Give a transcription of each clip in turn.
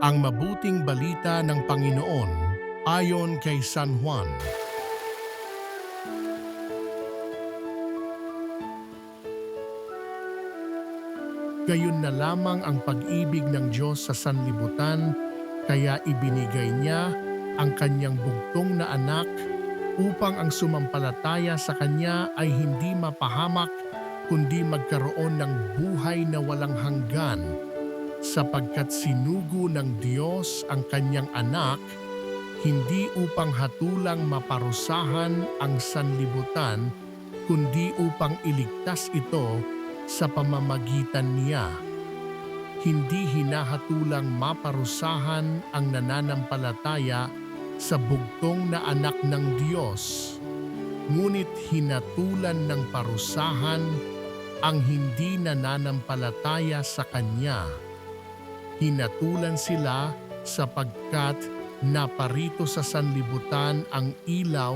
Ang mabuting balita ng Panginoon ayon kay San Juan. Gayon na lamang ang pag-ibig ng Diyos sa sanlibutan, kaya ibinigay niya ang kanyang bugtong na anak upang ang sumampalataya sa kanya ay hindi mapahamak kundi magkaroon ng buhay na walang hanggan, sapagkat sinugo ng Diyos ang kanyang anak hindi upang hatulang maparusahan ang sanlibutan kundi upang iligtas ito sa pamamagitan niya. Hindi hinahatulang maparusahan ang nananampalataya sa bugtong na anak ng Diyos, ngunit hinatulan ng parusahan ang hindi nananampalataya sa Kanya. Hinatulan sila sapagkat naparito sa sanlibutan ang ilaw,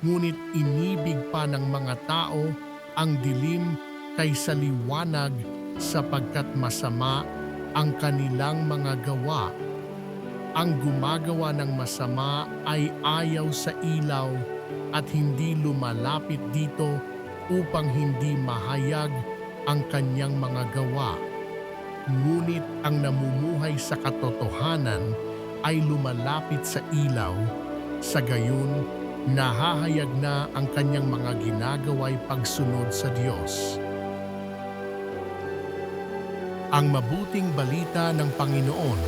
ngunit inibig pa ng mga tao ang dilim kaysa liwanag sapagkat masama ang kanilang mga gawa. Ang gumagawa ng masama ay ayaw sa ilaw at hindi lumalapit dito upang hindi mahayag ang kanyang mga gawa. Ngunit ang namumuhay sa katotohanan ay lumalapit sa ilaw, sa gayon nahahayag na ang kanyang mga ginagawa'y pagsunod sa Diyos. Ang mabuting balita ng Panginoon